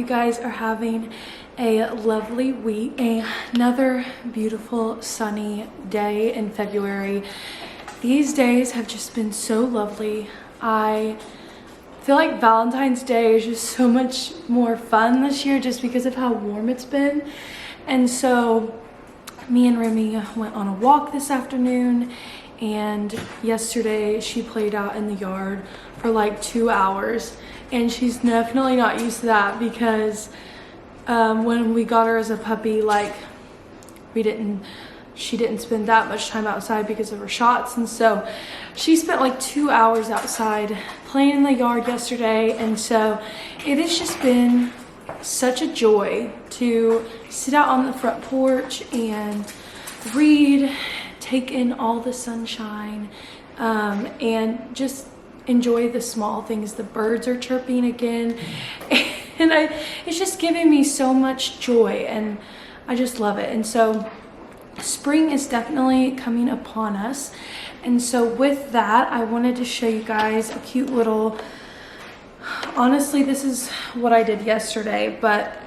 you guys are having a lovely week. Another beautiful sunny day in February. These days have just been so lovely. I feel like Valentine's Day is just so much more fun this year just because of how warm it's been. And so me and Remy went on a walk this afternoon, and yesterday she played out in the yard for like 2 hours, and she's definitely not used to that because when we got her as a puppy, like she didn't spend that much time outside because of her shots, and so she spent like 2 hours outside playing in the yard yesterday. And so it has just been such a joy to sit out on the front porch and read, take in all the sunshine, and just enjoy the small things. The birds are chirping again, and it's just giving me so much joy, and I just love it. And so spring is definitely coming upon us, and so with that I wanted to show you guys a cute little, honestly this is what I did yesterday, but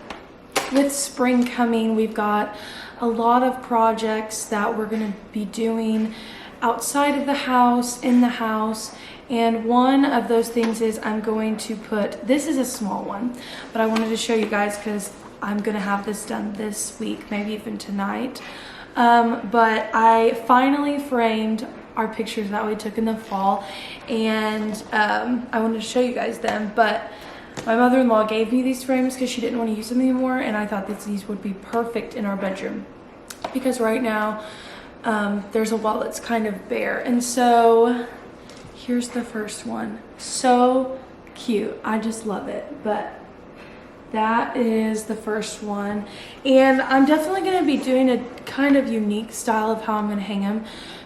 with spring coming we've got a lot of projects that we're going to be doing outside of the house, in the house, and one of those things is I'm going to put, this is a small one, but I wanted to show you guys because I'm going to have this done this week, maybe even tonight. But I finally framed our pictures that we took in the fall, and I wanted to show you guys them, but my mother-in-law gave me these frames because she didn't want to use them anymore, and I thought that these would be perfect in our bedroom because right now there's a wall that's kind of bare. And so here's the first one. So cute. I just love it. But that is the first one, and I'm definitely going to be doing a kind of unique style of how I'm going to hang them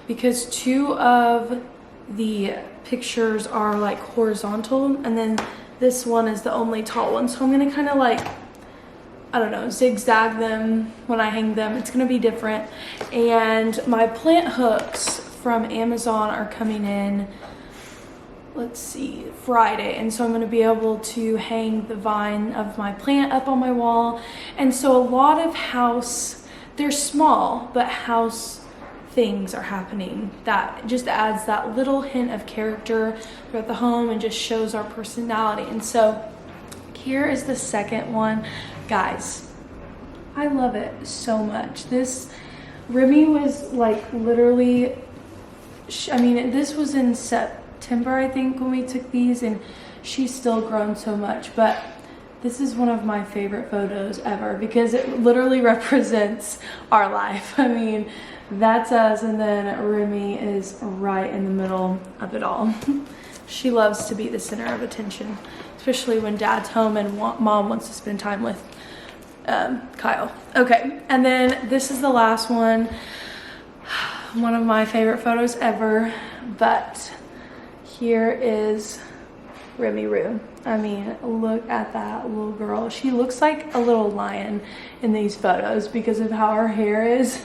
because two of the pictures are like horizontal, and then this one is the only tall one. So I'm going to kind of like, I don't know, zigzag them when I hang them. It's going to be different. And my plant hooks from Amazon are coming in, let's see, Friday, and so I'm going to be able to hang the vine of my plant up on my wall. And so a lot of house, they're small, but house things are happening that just adds that little hint of character throughout the home and just shows our personality. And so here is the second one. Guys, I love it so much. This, Remy was like literally, this was in September, I think, when we took these, and she's still grown so much. But this is one of my favorite photos ever because it literally represents our life. I mean, that's us, and then Remy is right in the middle of it all. She loves to be the center of attention, especially when dad's home and mom wants to spend time with Kyle. Okay, and then this is the last one. One of my favorite photos ever, but here is Remy Roo. I mean, look at that little girl. She looks like a little lion in these photos because of how her hair is.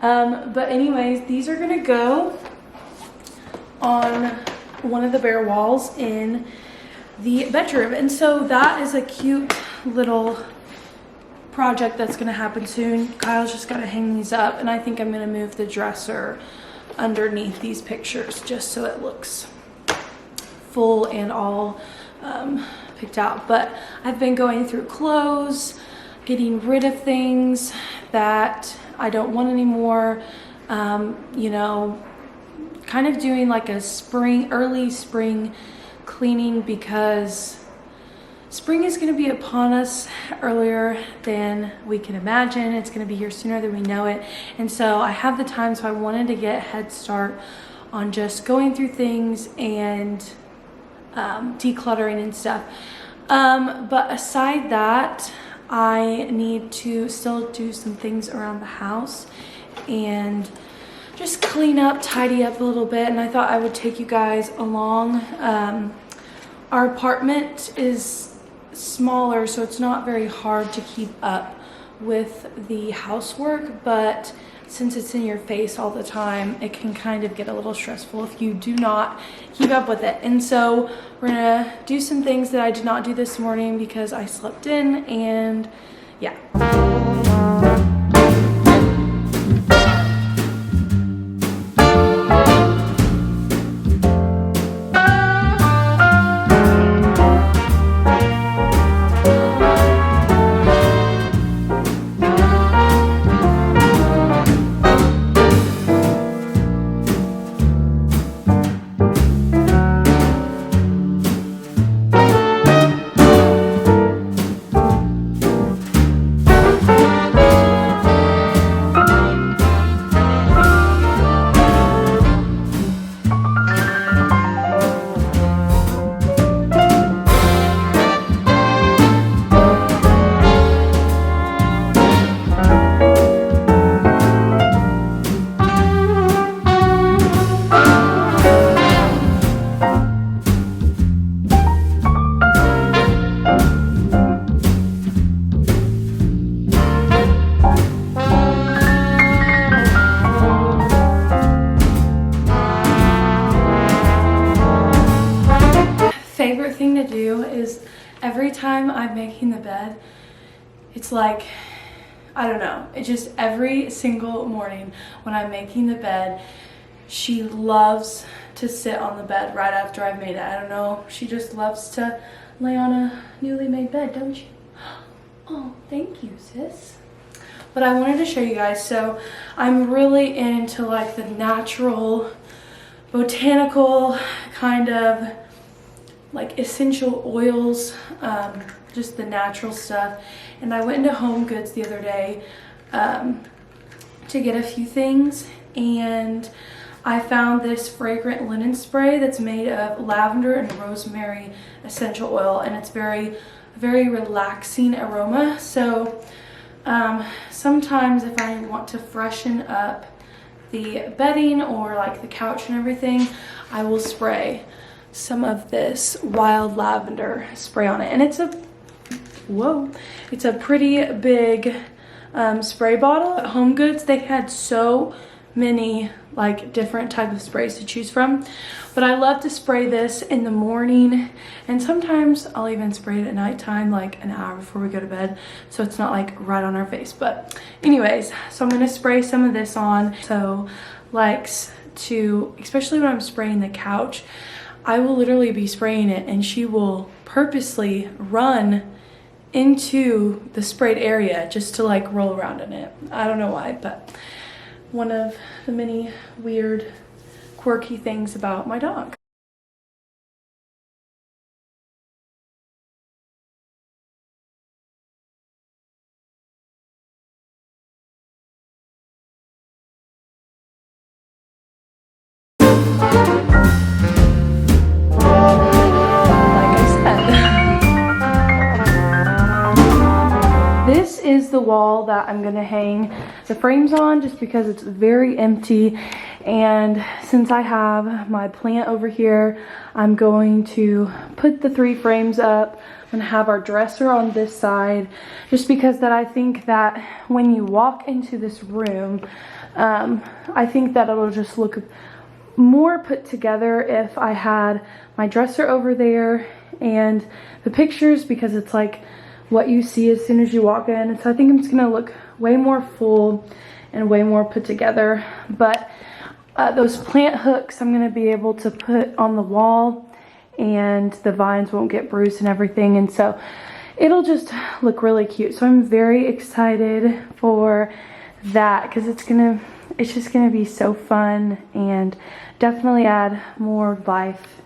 But anyways, these are gonna go on one of the bare walls in the bedroom. And so that is a cute little project that's gonna happen soon. Kyle's just gotta hang these up, and I think I'm gonna move the dresser underneath these pictures just so it looks full and all picked out. But I've been going through clothes, getting rid of things that I don't want anymore, you know, kind of doing like a early spring cleaning because spring is going to be upon us earlier than we can imagine. It's going to be here sooner than we know it. And so I have the time, so I wanted to get a head start on just going through things and decluttering and stuff. But aside that, I need to still do some things around the house and just clean up, tidy up a little bit. And I thought I would take you guys along. Our apartment is smaller, so it's not very hard to keep up with the housework, but since it's in your face all the time, it can kind of get a little stressful if you do not keep up with it. And so we're gonna do some things that I did not do this morning because I slept in, and yeah. Favorite thing to do is every time I'm making the bed, it's like, I don't know, it just every single morning when I'm making the bed, she loves to sit on the bed right after I've made it. I don't know, she just loves to lay on a newly made bed, don't you? Oh, thank you, sis. But I wanted to show you guys, so I'm really into like the natural, botanical kind of like essential oils, just the natural stuff. And I went into Home Goods the other day to get a few things, and I found this fragrant linen spray that's made of lavender and rosemary essential oil, and it's very relaxing aroma. So sometimes if I want to freshen up the bedding or like the couch and everything, I will spray some of this wild lavender spray on it. And it's a pretty big spray bottle. At Home Goods, they had so many like different type of sprays to choose from, but I love to spray this in the morning, and sometimes I'll even spray it at nighttime, like an hour before we go to bed, so it's not like right on our face. But anyways, so I'm gonna spray some of this on. So likes to, especially when I'm spraying the couch, I will literally be spraying it and she will purposely run into the sprayed area just to like roll around in it. I don't know why, but one of the many weird, quirky things about my dog. This is the wall that I'm gonna hang the frames on, just because it's very empty. And since I have my plant over here, I'm going to put the 3 frames up and have our dresser on this side, just because that I think that when you walk into this room, I think that it'll just look more put together if I had my dresser over there and the pictures, because it's like what you see as soon as you walk in. So I think it's gonna look way more full and way more put together. But those plant hooks I'm gonna be able to put on the wall, and the vines won't get bruised and everything, and so it'll just look really cute. So I'm very excited for that, because it's just gonna be so fun and definitely add more life.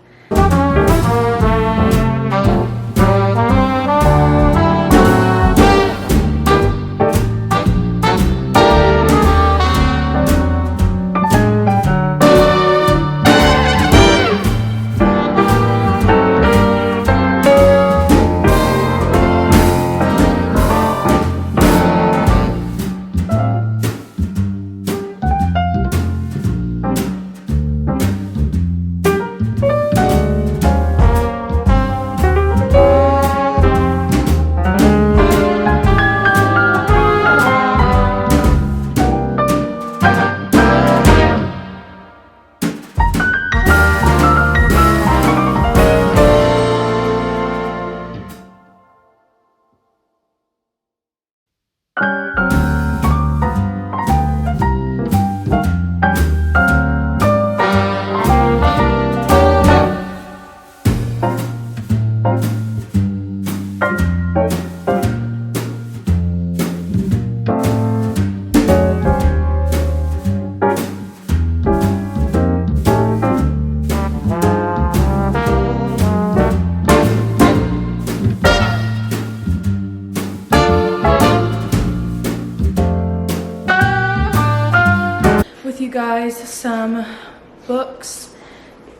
with you guys some books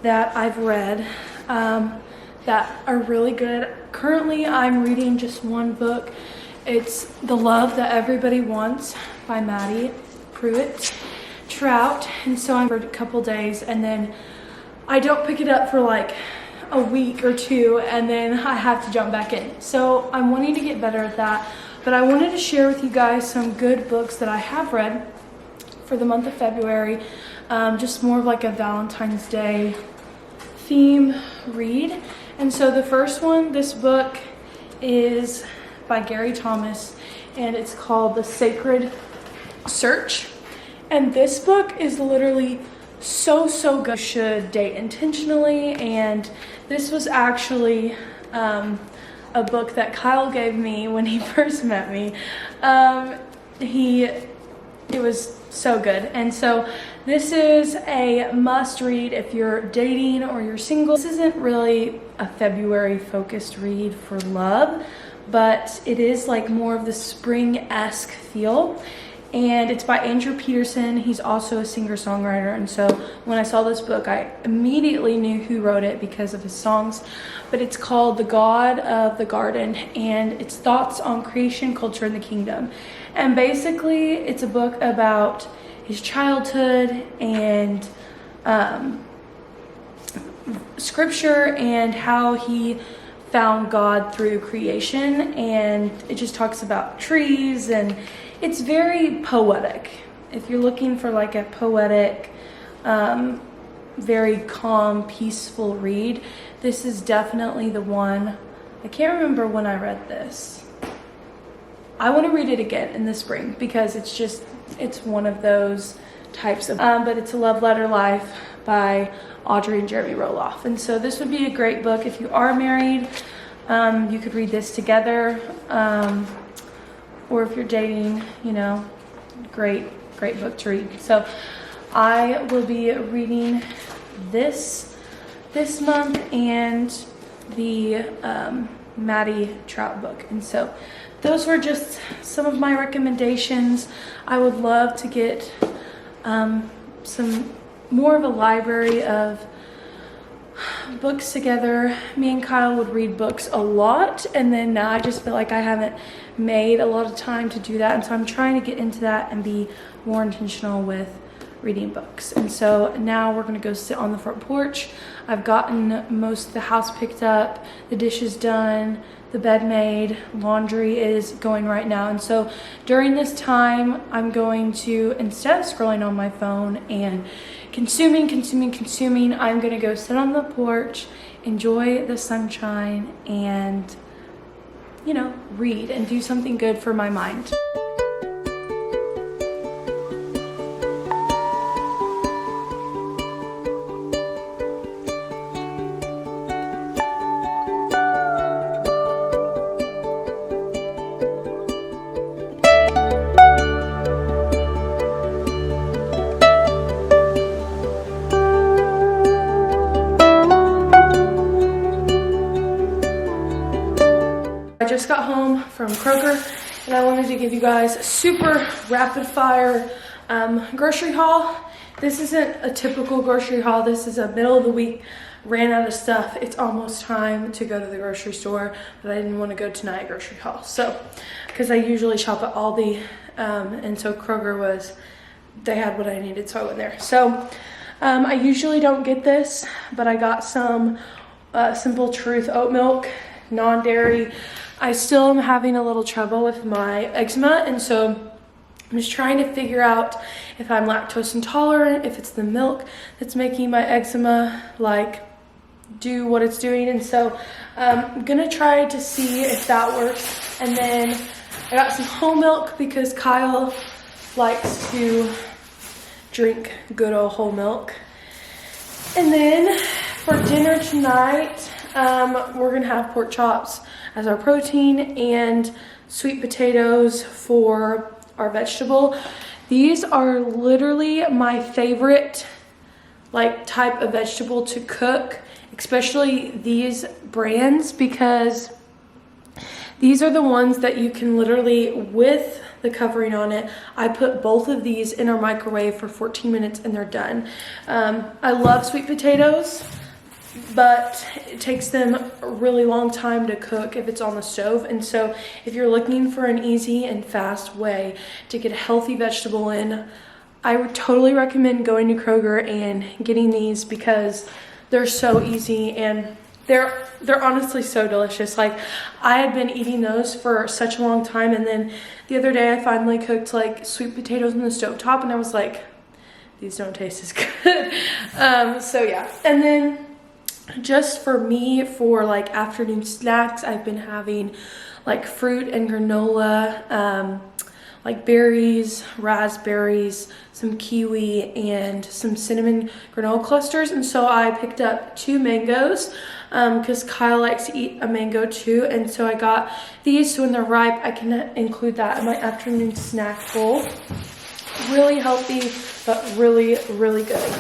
that I've read that are really good. Currently, I'm reading just one book. It's The Love That Everybody Wants by Maddie Pruitt-Trout. And so I'm for a couple days, and then I don't pick it up for like a week or two, and then I have to jump back in. So I'm wanting to get better at that. But I wanted to share with you guys some good books that I have read for the month of February. Just more of like a Valentine's Day theme read. And so the first one, this book is by Gary Thomas, and it's called The Sacred Search. And this book is literally so good. You should date intentionally, and this was actually a book that Kyle gave me when he first met me. It was so good. And so this is a must read if you're dating or you're single. This isn't really a February focused read for love, but it is like more of the spring-esque feel. And it's by Andrew Peterson. He's also a singer-songwriter. And so when I saw this book, I immediately knew who wrote it because of his songs. But it's called The God of the Garden, and it's thoughts on creation, culture, and the kingdom. And basically, it's a book about his childhood and scripture and how he found God through creation. And it just talks about trees, and it's very poetic. If you're looking for like a poetic, very calm, peaceful read, this is definitely the one. I can't remember when I read this. I want to read it again in the spring because it's one of those types of, but it's A Love Letter Life by Audrey and Jeremy Roloff. And so this would be a great book if you are married. You could read this together, or if you're dating, great book to read. So I will be reading this month and the Maddie Trout book. And so those were just some of my recommendations. I would love to get some more of a library of books together. Me and Kyle would read books a lot, and then now I just feel like I haven't made a lot of time to do that. And so I'm trying to get into that and be more intentional with reading books. And so now we're gonna go sit on the front porch. I've gotten most of the house picked up, the dishes done, the bed made, laundry is going right now. And so during this time, I'm going to, instead of scrolling on my phone and consuming, I'm gonna go sit on the porch, enjoy the sunshine, and read and do something good for my mind. I just got home from Kroger, and I wanted to give you guys a super rapid fire grocery haul. This isn't a typical grocery haul. This is a middle of the week, ran out of stuff. It's almost time to go to the grocery store, but I didn't want to go tonight grocery haul. So, because I usually shop at Aldi, and so Kroger they had what I needed, so I went there. So, I usually don't get this, but I got some Simple Truth oat milk, non-dairy. I still am having a little trouble with my eczema, and so I'm just trying to figure out if I'm lactose intolerant, if it's the milk that's making my eczema do what it's doing. And so I'm gonna try to see if that works. And then I got some whole milk because Kyle likes to drink good old whole milk. And then for dinner tonight, we're gonna have pork chops as our protein and sweet potatoes for our vegetable. These are literally my favorite type of vegetable to cook, especially these brands, because these are the ones that you can literally, with the covering on it. I put both of these in our microwave for 14 minutes and they're done. I love sweet potatoes, but it takes them a really long time to cook if it's on the stove. And so if you're looking for an easy and fast way to get a healthy vegetable in, I would totally recommend going to Kroger and getting these because they're so easy and they're honestly so delicious. Like, I had been eating those for such a long time, and then the other day I finally cooked like sweet potatoes on the stovetop and I was like, these don't taste as good. So yeah. And then just for me, for like afternoon snacks, I've been having like fruit and granola, like berries, raspberries, some kiwi, and some cinnamon granola clusters. And so I picked up 2 mangoes because Kyle likes to eat a mango too. And so I got these, so when they're ripe, I can include that in my afternoon snack bowl. Really healthy, but really, really good.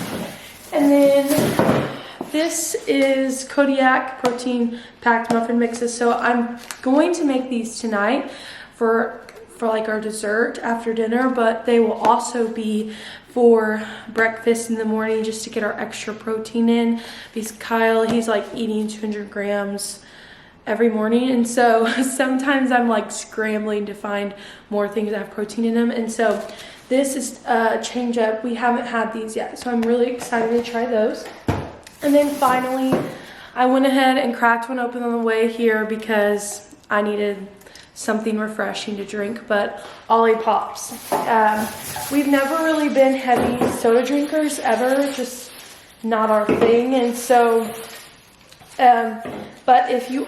And then this is Kodiak protein packed muffin mixes. So I'm going to make these tonight for like our dessert after dinner, but they will also be for breakfast in the morning just to get our extra protein in, because Kyle, he's like eating 200 grams every morning, and so sometimes I'm like scrambling to find more things that have protein in them. And so this is a change up. We haven't had these yet, so I'm really excited to try those. And then finally, I went ahead and cracked one open on the way here because I needed something refreshing to drink, but Ollie Pops. We've never really been heavy soda drinkers ever, just not our thing. And so, but if you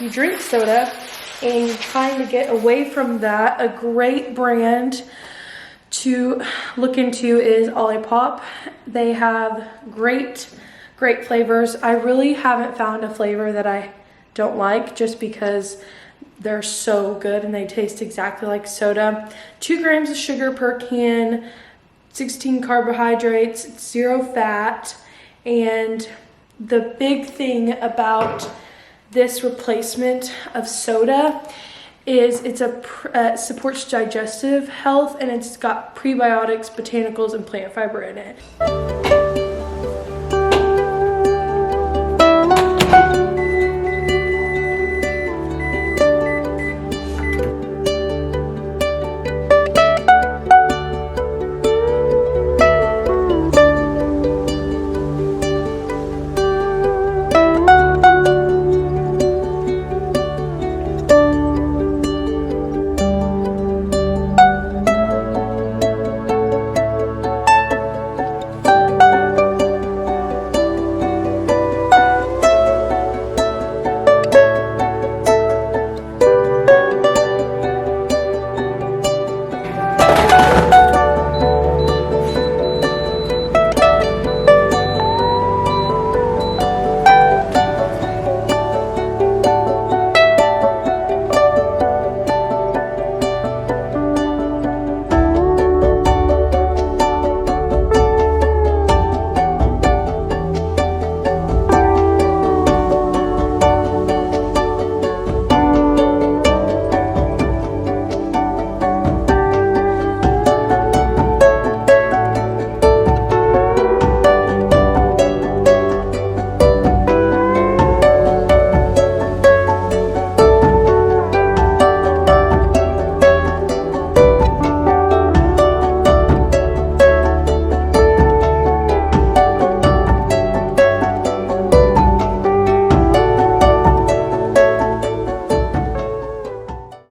drink soda and you're trying to get away from that, a great brand to look into is Olipop. They have great flavors. I really haven't found a flavor that I don't like, just because they're so good and they taste exactly like soda. 2 grams of sugar per can, 16 carbohydrates, 0 fat. And the big thing about this replacement of soda is it supports digestive health, and it's got prebiotics, botanicals, and plant fiber in it.